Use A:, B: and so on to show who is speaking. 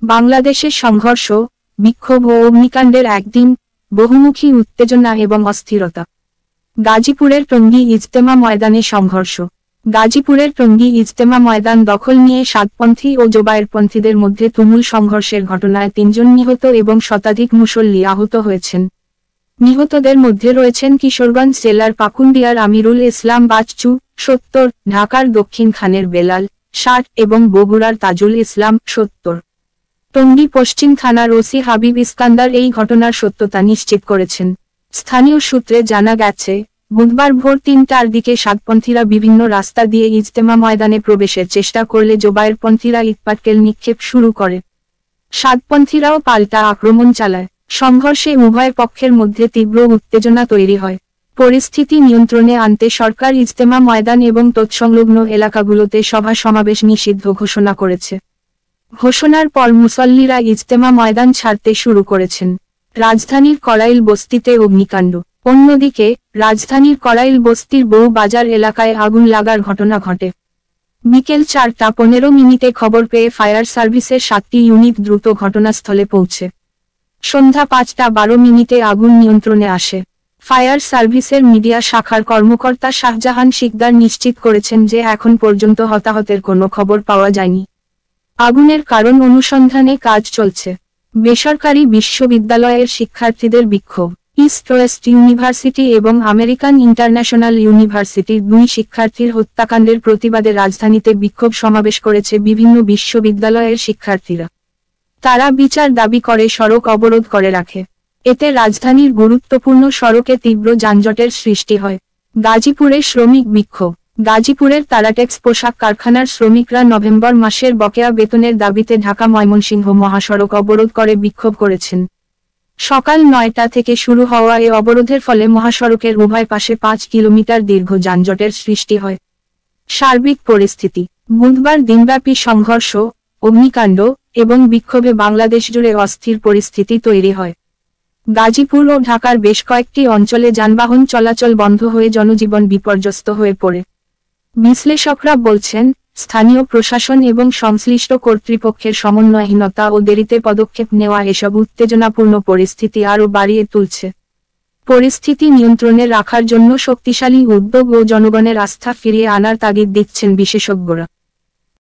A: বাংলাদেশের সংঘর্ষ, বিক্ষোভ ও অগ্নিকাণ্ডের একদিন, বহুমুখী উত্তেজনা এবং অস্থিরতা। গাজীপুরের টঙ্গী ইজতেমা ময়দানে সংঘর্ষ। গাজীপুরের টঙ্গী ইজতেমা ময়দান দখল নিয়ে সাতপন্থী ও জোবায়েরপন্থীদের মধ্যে তুমুল সংঘর্ষের ঘটনায় ৩ জন নিহত এবং শতাধিক মুসল্লি আহত হয়েছেন। নিহতদের মধ্যে রয়েছেন কিশোরগঞ্জ জেলার পাকুন্দিয়ার আমিরুল ইসলাম বাচ্চু, ৭০, ঢাকার দক্ষিণ খানের বেলাল, ৬০ এবং বগুড়ার তাজুল ইসলাম, ৭০। টঙ্গী পশ্চিম থানার ওসি হাবিব ইস্কান্দার এই ঘটনার সত্যতা নিশ্চিত করেছেন। স্থানীয় সূত্রে জানা গেছে, বুধবার ভোর ৩টার দিকে সাতপন্থীরা বিভিন্ন রাস্তা দিয়ে ইজতেমা ময়দানে প্রবেশের চেষ্টা করলে জোবায়েরপন্থীরা ইটপাটকেল নিক্ষেপ শুরু করে। সাতপন্থীরাও পাল্টা আক্রমণ চালায়। সংঘর্ষে উভয় পক্ষের মধ্যে তীব্র উত্তেজনা তৈরি হয়। পরিস্থিতি নিয়ন্ত্রণে আনতে সরকার ইজতেমা ময়দান এবং তৎসংলগ্ন এলাকাগুলোতে সভা সমাবেশ নিষিদ্ধ ঘোষণা করেছে। ঘোষণার পর মুসল্লিরা ইজতেমা ময়দান ছাড়তে শুরু করেছেন। রাজধানীর কড়াইল বস্তিতে অগ্নিকাণ্ড। অন্যদিকে, রাজধানীর কড়াইল বস্তির বউ বাজার এলাকায় আগুন লাগার ঘটনা ঘটে। বিকেল ৪টা ১৫ খবর পেয়ে ফায়ার সার্ভিসের ৭টি ইউনিট দ্রুত ঘটনাস্থলে পৌঁছে। সন্ধ্যা ৫টা ১২ আগুন নিয়ন্ত্রণে আসে। ফায়ার সার্ভিসের মিডিয়া শাখার কর্মকর্তা শাহজাহান শিকদার নিশ্চিত করেছেন যে এখন পর্যন্ত হতাহতের কোনো খবর পাওয়া যায়নি। আগুনের কারণ অনুসন্ধানে কাজ চলছে। বেসরকারি বিশ্ববিদ্যালয়ের শিক্ষার্থীদের বিক্ষোভ। ইস্ট ওয়েস্ট ইউনিভার্সিটি এবং আমেরিকান ইন্টারন্যাশনাল ইউনিভার্সিটির ২ শিক্ষার্থীর হত্যাকাণ্ডের প্রতিবাদে রাজধানীতে বিক্ষোভ সমাবেশ করেছে বিভিন্ন বিশ্ববিদ্যালয়ের শিক্ষার্থীরা। তারা বিচার দাবি করে সড়ক অবরোধ করে রাখে। এতে রাজধানীর গুরুত্বপূর্ণ সড়কে তীব্র যানজটের সৃষ্টি হয়। গাজীপুরে শ্রমিক বিক্ষোভ। গাজীপুরের তারাটেক্স পোশাক কারখানার শ্রমিকরা নভেম্বর মাসের বকেয়া বেতনের দাবিতে ঢাকা ময়মনসিংহ মহাসড়ক অবরোধ করে বিক্ষোভ করেছেন। সকাল ৯টা থেকে শুরু হওয়া এ অবরোধের ফলে মহাসড়কের উভয় পাশে ৫ কিলোমিটার দীর্ঘ যানজটের সৃষ্টি হয়। সার্বিক পরিস্থিতি। বুধবার দিনব্যাপী সংঘর্ষ, অগ্নিকাণ্ড এবং বিক্ষোভে বাংলাদেশ জুড়ে অস্থির পরিস্থিতি তৈরি হয়। গাজীপুর ও ঢাকার বেশ কয়েকটি অঞ্চলে যানবাহন চলাচল বন্ধ হয়ে জনজীবন বিপর্যস্ত হয়ে পড়ে। বিশ্লেষকরা বলছেন, স্থানীয় প্রশাসন এবং সংশ্লিষ্ট কর্তৃপক্ষের সমন্বয়হীনতা ও দেরিতে পদক্ষেপ নেওয়া এসব উত্তেজনাপূর্ণ পরিস্থিতি আরও বাড়িয়ে তুলছে। পরিস্থিতি নিয়ন্ত্রণে রাখার জন্য শক্তিশালী উদ্যোগ ও জনগণের আস্থা ফিরিয়ে আনার তাগিদ দিচ্ছেন বিশেষজ্ঞরা।